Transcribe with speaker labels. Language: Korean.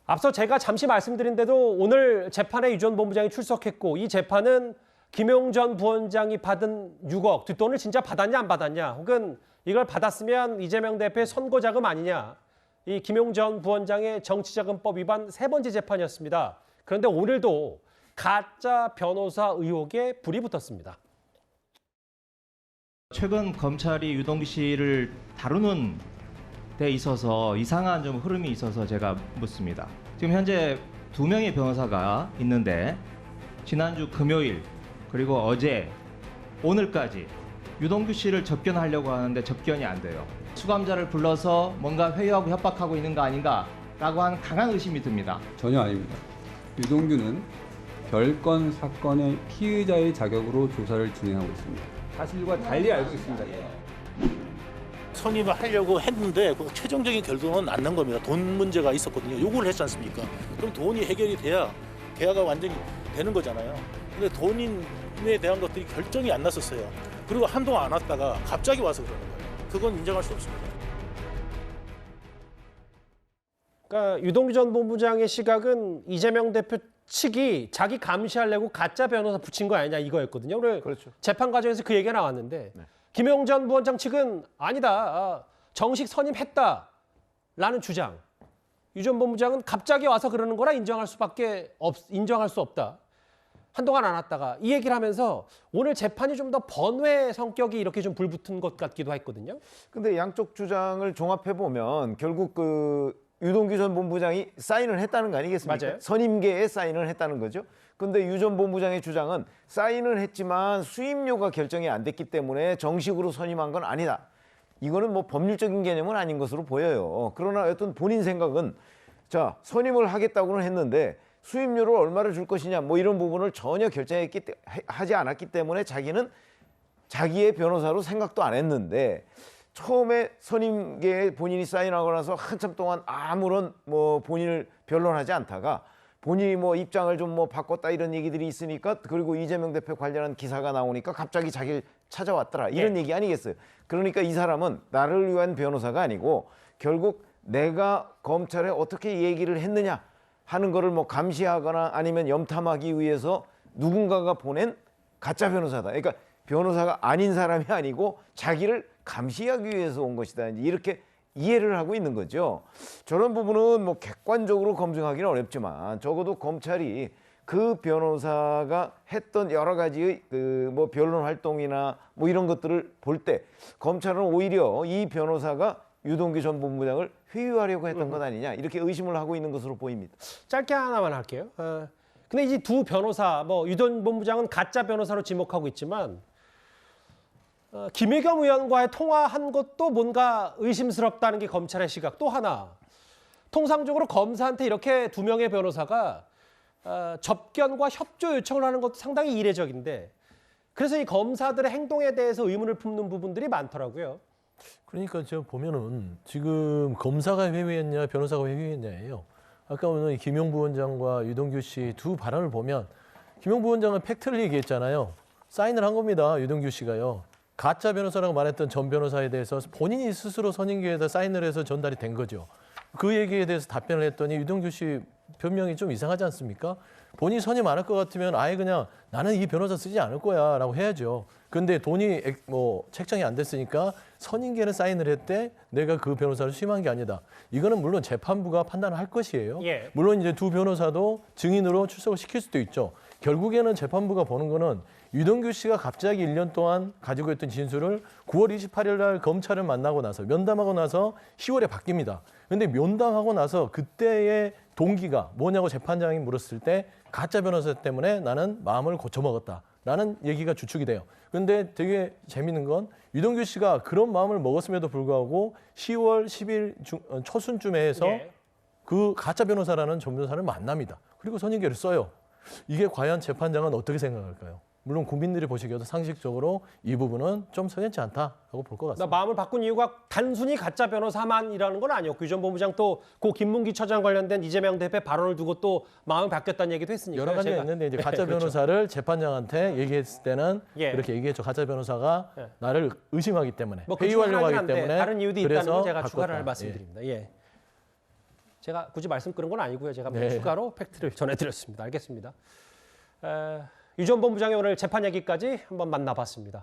Speaker 1: 앞서 제가 잠시 말씀드린 대로 오늘 재판에 유 전 본부장이 출석했고 이 재판은 김용 전 부원장이 받은 6억 뒷돈을 진짜 받았냐 안 받았냐 혹은 이걸 받았으면 이재명 대표의 선거자금 아니냐 이 김용 전 부원장의 정치자금법 위반 세 번째 재판이었습니다. 그런데 오늘도 가짜 변호사 의혹에 불이 붙었습니다.
Speaker 2: 최근 검찰이 유동규 씨를 다루는 데 있어서 이상한 좀 흐름이 있어서 제가 묻습니다. 지금 현재 2명의 변호사가 있는데 지난주 금요일 그리고 어제 오늘까지 유동규 씨를 접견하려고 하는데 접견이 안 돼요. 수감자를 불러서 뭔가 회유하고 협박하고 있는 거 아닌가라고 하는 강한 의심이 듭니다.
Speaker 3: 전혀 아닙니다. 유동규는 별건 사건의 피의자의 자격으로 조사를 진행하고 있습니다. 사실과 달리 알고 있습니다.
Speaker 4: 선임을 하려고 했는데 그 최종적인 결론은 안 난 겁니다. 돈 문제가 있었거든요. 요구를 했지 않습니까? 그럼 돈이 해결이 돼야 계약가 완전히 되는 거잖아요. 근데 돈에 대한 것들이 결정이 안 났었어요. 그리고 한동안 안 왔다가 갑자기 와서 그러는 거예요. 그건 인정할 수 없습니다.
Speaker 1: 그러니까 유동규 전 본부장의 시각은 이재명 대표 측이 자기 감시하려고 가짜 변호사 붙인 거 아니냐 이거였거든요. 오늘
Speaker 5: 그렇죠.
Speaker 1: 재판 과정에서 그 얘기가 나왔는데 김용 전 부원장 측은 아니다. 정식 선임했다라는 주장. 유 전 본부장은 갑자기 와서 그러는 거라 인정할 수 없다. 한동안 안 왔다가 이 얘기를 하면서 오늘 재판이 좀 더 번외 성격이 이렇게 좀 불붙은 것 같기도 했거든요.
Speaker 5: 근데 양쪽 주장을 종합해 보면 결국 그 유동규 전 본부장이 사인을 했다는 거 아니겠습니까?
Speaker 1: 맞아요.
Speaker 5: 선임계에 사인을 했다는 거죠. 근데 유 전 본부장의 주장은 사인을 했지만 수임료가 결정이 안 됐기 때문에 정식으로 선임한 건 아니다. 이거는 뭐 법률적인 개념은 아닌 것으로 보여요. 그러나 어떤 본인 생각은 자, 선임을 하겠다고는 했는데 수임료를 얼마를 줄 것이냐 뭐 이런 부분을 전혀 하지 않았기 때문에 자기는 자기의 변호사로 생각도 안 했는데 처음에 선임계에 본인이 사인하고 나서 한참 동안 아무런 뭐 본인을 변론하지 않다가 본인이 뭐 입장을 좀 뭐 바꿨다 이런 얘기들이 있으니까 그리고 이재명 대표 관련한 기사가 나오니까 갑자기 자기를 찾아왔더라 이런 얘기 아니겠어요. 그러니까 이 사람은 나를 위한 변호사가 아니고 결국 내가 검찰에 어떻게 얘기를 했느냐 하는 거를 뭐 감시하거나 아니면 염탐하기 위해서 누군가가 보낸 가짜 변호사다. 그러니까 변호사가 아닌 사람이 아니고 자기를 감시하기 위해서 온 것이다. 이렇게 이해를 하고 있는 거죠. 저런 부분은 뭐 객관적으로 검증하기는 어렵지만 적어도 검찰이 그 변호사가 했던 여러 가지의 그 뭐 변론 활동이나 뭐 이런 것들을 볼 때 검찰은 오히려 이 변호사가 유동규 전 본부장을 회유하려고 했던 것 아니냐 이렇게 의심을 하고 있는 것으로 보입니다.
Speaker 1: 짧게 하나만 할게요. 근데 이 두 변호사, 뭐 유 전 본부장은 가짜 변호사로 지목하고 있지만 김의겸 의원과의 통화한 것도 뭔가 의심스럽다는 게 검찰의 시각. 또 하나, 통상적으로 검사한테 이렇게 두 명의 변호사가 접견과 협조 요청을 하는 것도 상당히 이례적인데 그래서 이 검사들의 행동에 대해서 의문을 품는 부분들이 많더라고요.
Speaker 6: 그러니까 저 보면은 지금 검사가 회유했냐 변호사가 회유했냐예요. 아까 오늘 김용 부원장과 유동규 씨 두 발언을 보면 김용 부원장은 팩트를 얘기했잖아요. 사인을 한 겁니다. 유동규 씨가요. 가짜 변호사라고 말했던 전 변호사에 대해서 본인이 스스로 선임계에다 사인을 해서 전달이 된 거죠. 그 얘기에 대해서 답변을 했더니 유동규 씨 변명이 좀 이상하지 않습니까? 본인이 선임 안 할 것 같으면 아예 그냥 나는 이 변호사 쓰지 않을 거야 라고 해야죠. 근데 돈이 뭐 책정이 안 됐으니까 선임계는 사인을 했대 내가 그 변호사를 수임한 게 아니다. 이거는 물론 재판부가 판단을 할 것이에요.
Speaker 1: 예.
Speaker 6: 물론 이제 두 변호사도 증인으로 출석을 시킬 수도 있죠. 결국에는 재판부가 보는 거는 유동규 씨가 갑자기 1년 동안 가지고 있던 진술을 9월 28일 날 검찰을 만나고 나서 면담하고 나서 10월에 바뀝니다. 근데 면담하고 나서 그때의 동기가 뭐냐고 재판장이 물었을 때 가짜 변호사 때문에 나는 마음을 고쳐먹었다라는 얘기가 주축이 돼요. 근데 되게 재밌는 건 유동규 씨가 그런 마음을 먹었음에도 불구하고 10월 10일 초순쯤에 해서 그 가짜 변호사라는 전 변호사를 만납니다. 그리고 선임계를 써요. 이게 과연 재판장은 어떻게 생각할까요? 물론 국민들이 보시기에도 상식적으로 이 부분은 좀 석연치 않다라고 볼 것 같습니다.
Speaker 1: 마음을 바꾼 이유가 단순히 가짜 변호사만이라는 건 아니었고 유 전 본부장 또 고 김문기 처장 관련된 이재명 대표 발언을 두고 또 마음을 바뀌었다는 얘기도 했으니까
Speaker 6: 여러 가지가 있는데 이제 가짜 변호사를 재판장한테 얘기했을 때는 그렇게 얘기했죠. 가짜 변호사가 나를 의심하기 때문에
Speaker 1: 뭐
Speaker 6: 회유하려고 하기 때문에
Speaker 1: 다른 이유도 있다는
Speaker 6: 그래서
Speaker 1: 걸 제가
Speaker 6: 바꿨다.
Speaker 1: 추가를 말씀드립니다. 예. 제가 굳이 말씀 끊은 건 아니고요. 제가
Speaker 6: 네.
Speaker 1: 추가로 팩트를 전해드렸습니다. 알겠습니다. 유 전 본부장의 오늘 재판 얘기까지 한번 만나봤습니다.